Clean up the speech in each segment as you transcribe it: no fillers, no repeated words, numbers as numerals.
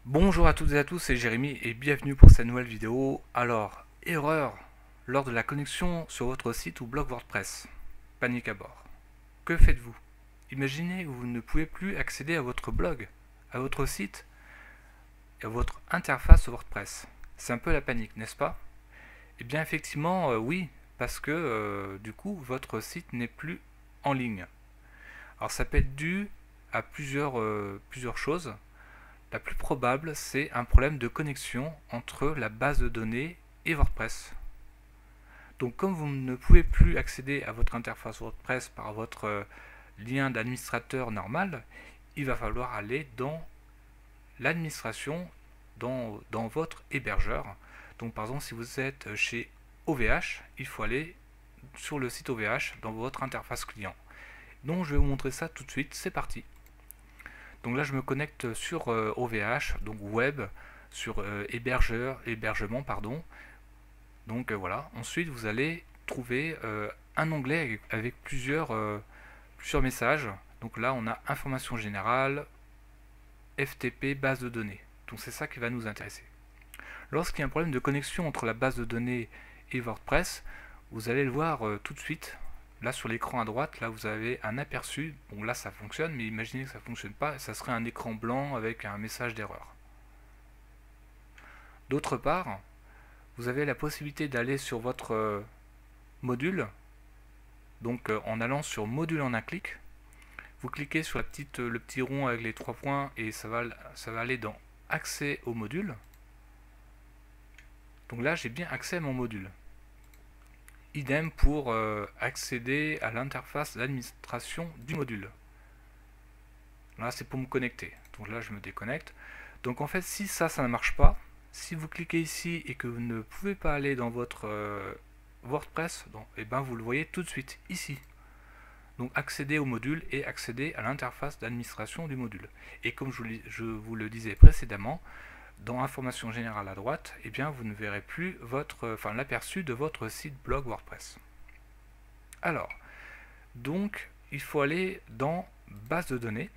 Bonjour à toutes et à tous, c'est Jérémy et bienvenue pour cette nouvelle vidéo. Alors, erreur lors de la connexion sur votre site ou blog WordPress. Panique à bord. Que faites-vous? Imaginez que vous ne pouvez plus accéder à votre blog, à votre site et à votre interface WordPress. C'est un peu la panique, n'est-ce pas? Eh bien effectivement, oui, parce que du coup, votre site n'est plus en ligne. Alors ça peut être dû à plusieurs choses. La plus probable, c'est un problème de connexion entre la base de données et WordPress. Donc comme vous ne pouvez plus accéder à votre interface WordPress par votre lien d'administrateur normal, il va falloir aller dans l'administration, dans votre hébergeur. Donc par exemple, si vous êtes chez OVH, il faut aller sur le site OVH dans votre interface client. Donc je vais vous montrer ça tout de suite, c'est parti. Donc là, je me connecte sur OVH, donc web, sur hébergement, pardon. Donc voilà. Ensuite, vous allez trouver un onglet avec plusieurs messages. Donc là, on a information générale, FTP, base de données. Donc c'est ça qui va nous intéresser. Lorsqu'il y a un problème de connexion entre la base de données et WordPress, vous allez le voir tout de suite. Là sur l'écran à droite, là vous avez un aperçu. Bon là ça fonctionne, mais imaginez que ça ne fonctionne pas, ça serait un écran blanc avec un message d'erreur. D'autre part, vous avez la possibilité d'aller sur votre module. Donc en allant sur module en un clic, vous cliquez sur le petit rond avec les trois points et ça va aller dans accès au module. Donc là j'ai bien accès à mon module. Idem pour accéder à l'interface d'administration du module. Là, c'est pour me connecter. Donc là, je me déconnecte. Donc en fait, si ça ne marche pas, si vous cliquez ici et que vous ne pouvez pas aller dans votre WordPress, et ben vous le voyez tout de suite ici. Donc accéder au module et accéder à l'interface d'administration du module. Et comme je vous le disais précédemment, dans information générale à droite, eh bien vous ne verrez plus l'aperçu de votre site blog WordPress. Alors, donc il faut aller dans base de données.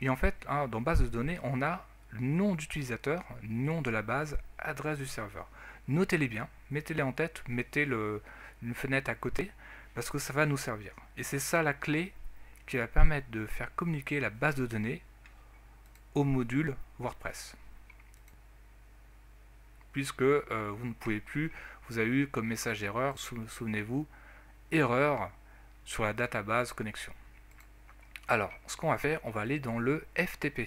Et en fait, dans base de données, on a le nom d'utilisateur, nom de la base, adresse du serveur. Notez-les bien, mettez-les en tête, mettez une fenêtre à côté, parce que ça va nous servir. Et c'est ça la clé qui va permettre de faire communiquer la base de données au module WordPress. Puisque vous ne pouvez plus, vous avez eu comme message d'erreur, souvenez-vous, erreur sur la database connexion. Alors, ce qu'on va faire, on va aller dans le FTP.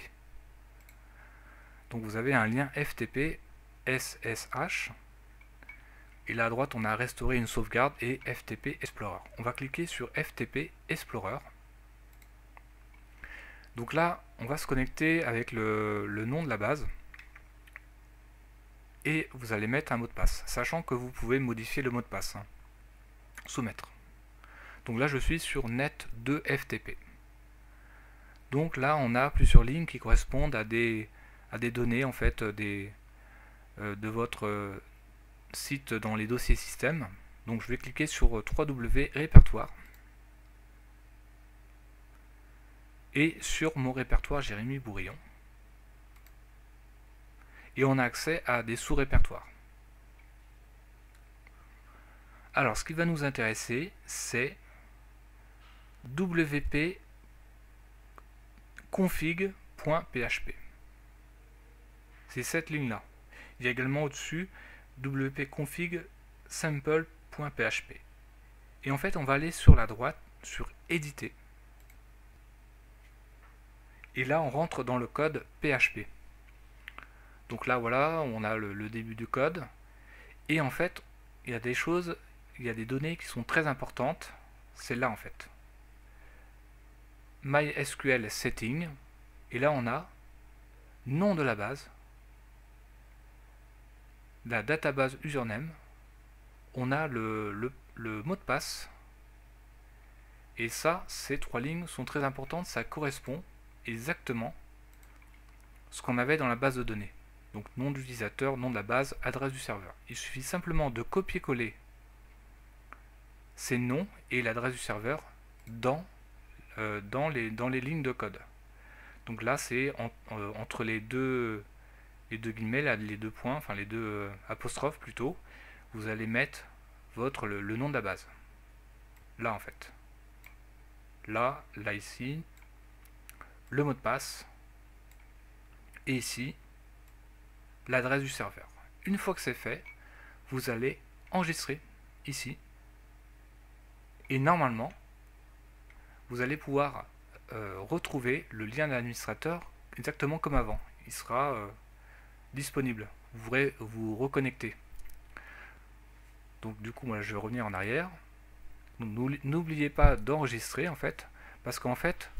Donc vous avez un lien FTP SSH. Et là à droite, on a restauré une sauvegarde et FTP Explorer. On va cliquer sur FTP Explorer. Donc là, on va se connecter avec le nom de la base. Et vous allez mettre un mot de passe, sachant que vous pouvez modifier le mot de passe. Soumettre. Donc là, je suis sur net2ftp. Donc là, on a plusieurs lignes qui correspondent à des données en fait de votre site dans les dossiers système. Donc je vais cliquer sur www répertoire et sur mon répertoire Jérémy Bourillon. Et on a accès à des sous-répertoires. Alors ce qui va nous intéresser, c'est wp config.php. C'est cette ligne-là. Il y a également au-dessus wp-config sample.php. Et en fait, on va aller sur la droite, sur éditer. Et là, on rentre dans le code PHP. Donc là, voilà, on a le début du code. Et en fait, il y a des choses, il y a des données qui sont très importantes. C'est là en fait. MySQL setting. Et là, on a nom de la base, la database username, on a le mot de passe. Et ça, ces trois lignes sont très importantes, ça correspond exactement à ce qu'on avait dans la base de données. Donc nom d'utilisateur, nom de la base, adresse du serveur. Il suffit simplement de copier-coller ces noms et l'adresse du serveur dans les lignes de code. Donc là c'est entre les deux guillemets, là, les deux points, enfin les deux apostrophes plutôt, vous allez mettre le nom de la base. Là en fait. Là ici, le mot de passe, et ici, l'adresse du serveur. Une fois que c'est fait, vous allez enregistrer ici, et normalement, vous allez pouvoir retrouver le lien d'administrateur exactement comme avant. Il sera disponible. Vous pourrez vous reconnecter. Donc du coup, moi je vais revenir en arrière. N'oubliez pas d'enregistrer en fait, parce qu'en fait,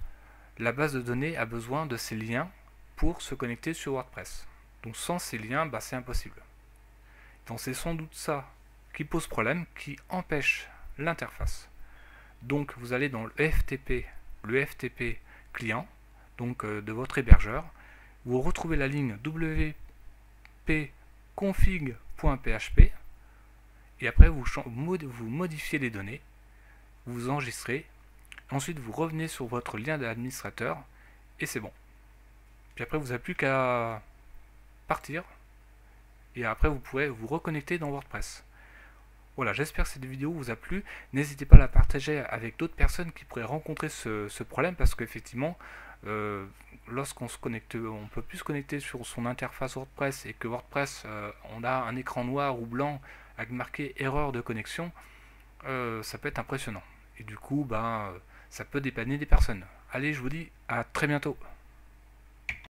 la base de données a besoin de ces liens pour se connecter sur WordPress. Donc sans ces liens, bah, c'est impossible. Donc c'est sans doute ça qui pose problème, qui empêche l'interface. Donc vous allez dans le FTP client, donc de votre hébergeur, vous retrouvez la ligne wp-config.php, et après vous modifiez les données, vous enregistrez, ensuite vous revenez sur votre lien d'administrateur, et c'est bon. Puis après vous n'avez plus qu'à partir, et après vous pourrez vous reconnecter dans WordPress. Voilà, j'espère que cette vidéo vous a plu. N'hésitez pas à la partager avec d'autres personnes qui pourraient rencontrer ce problème, parce qu'effectivement, lorsqu'on se connecte, on peut plus se connecter sur son interface WordPress, et que WordPress, on a un écran noir ou blanc avec marqué erreur de connexion, ça peut être impressionnant. Et du coup, ça peut dépanner des personnes. Allez, je vous dis à très bientôt.